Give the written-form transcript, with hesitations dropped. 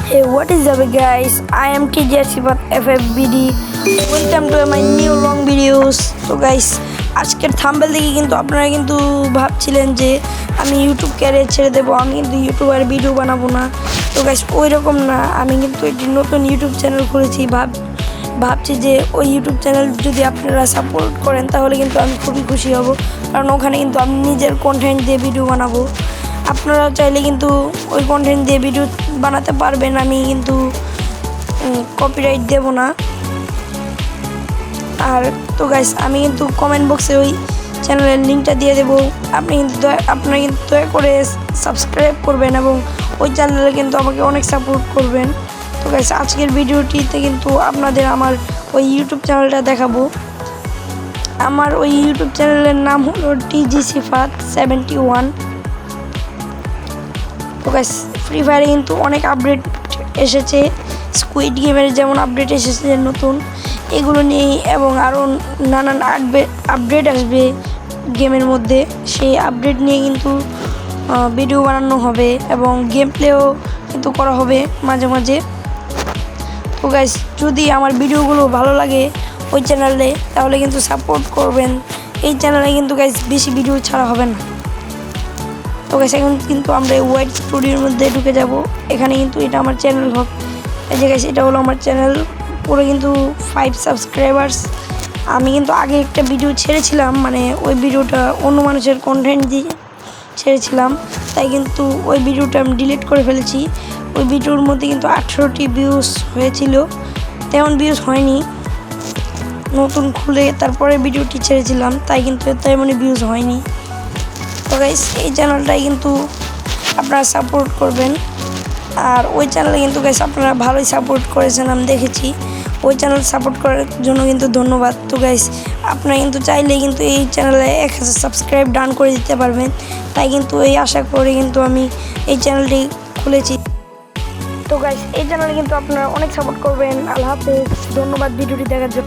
Hey, what is up guys? I am TJ Sibat FFBD. Welcome to my new long videos. So guys, আজকের thumbnail দেখে কিন্তু আপনারা কিন্তু ভাবছিলেন যে আমি ইউটিউব ক্যারিয়ার ছেড়ে দেবো, আমি কিন্তু ইউটিউবার ভিডিও বানাবো না। তো গাইস ওই রকম না, আমি কিন্তু একটি নতুন ইউটিউব চ্যানেল খুলেছি। ভাবছি যে ওই ইউটিউব চ্যানেল যদি আপনারা সাপোর্ট করেন তাহলে কিন্তু আমি খুবই খুশি হব, কারণ ওখানে কিন্তু আমি নিজের কন্টেন্ট দিয়ে ভিডিও বানাবো। আপনারা চাইলে কিন্তু ওই কন্টেন্ট দিয়ে ভিডিও বানাতে পারবেন, আমি কিন্তু কপিরাইট দেব না। আর তো গাইস আমি কিন্তু কমেন্ট বক্সে ওই চ্যানেলের লিঙ্কটা দিয়ে দেবো, আপনারা কিন্তু দয়া করে সাবস্ক্রাইব করবেন এবং ওই চ্যানেলে কিন্তু আমাকে অনেক সাপোর্ট করবেন। তো গাইস আজকের ভিডিওটিতে কিন্তু আপনাদের আমার ওই ইউটিউব চ্যানেলটা দেখাবো। আমার ওই ইউটিউব চ্যানেলের নাম হলো টিজি সিফাত 71। তো গাইস ফ্রি ফায়ারে কিন্তু অনেক আপডেট এসেছে, স্কুইড গেমের যেমন আপডেট এসেছে নতুন, এগুলো নিয়েই এবং আরও নানান আপডেট আসবে গেমের মধ্যে। সেই আপডেট নিয়ে কিন্তু ভিডিও বানানো হবে এবং গেম প্লেও কিন্তু করা হবে মাঝে মাঝে। তো গাইস যদি আমার ভিডিওগুলো ভালো লাগে ওই চ্যানেলে তাহলে কিন্তু সাপোর্ট করবেন। এই চ্যানেলে কিন্তু গাইস বেশি ভিডিও ছাড়া হবে না। তো গাইস এখন কিন্তু আমরা ওয়াইড স্টুডিওর মধ্যে ঢুকে যাব। এখানে কিন্তু এটা আমার চ্যানেল হোক, এই যে গাইস এটা হলো আমার চ্যানেল, পুরো কিন্তু 5 সাবস্ক্রাইবার্স। আমি কিন্তু আগে একটা ভিডিও ছেড়েছিলাম, মানে ওই ভিডিওটা অন্য মানুষের কন্টেন্ট দিয়ে ছেড়েছিলাম, তাই কিন্তু ওই ভিডিওটা আমি ডিলিট করে ফেলেছি। ওই ভিডিওর মধ্যে কিন্তু 18টি ভিউজ হয়েছিল, তেমন ভিউজ হয়নি। নতুন খুলে তারপরে ভিডিওটি ছেড়েছিলাম, তাই কিন্তু তেমনই ভিউজ হয়নি। তো গাইস এই চ্যানেলটাই কিন্তু আপনারা সাপোর্ট করবেন। আর ওই চ্যানেলে কিন্তু গাইস আপনারা ভালোই সাপোর্ট করেছেন, আমি দেখেছি। ওই চ্যানেল সাপোর্ট করার জন্য কিন্তু ধন্যবাদ। তো গাইস আপনারা কিন্তু চাইলেই কিন্তু এই চ্যানেলে 1000 সাবস্ক্রাইব ডান করে দিতে পারবেন, তাই কিন্তু এই আশা করে কিন্তু আমি এই চ্যানেলটি খুলেছি। তো গাইস এই চ্যানেলে কিন্তু আপনারা অনেক সাপোর্ট করবেন। আল্লাহ হাফেজ, ধন্যবাদ ভিডিওটি দেখার জন্য।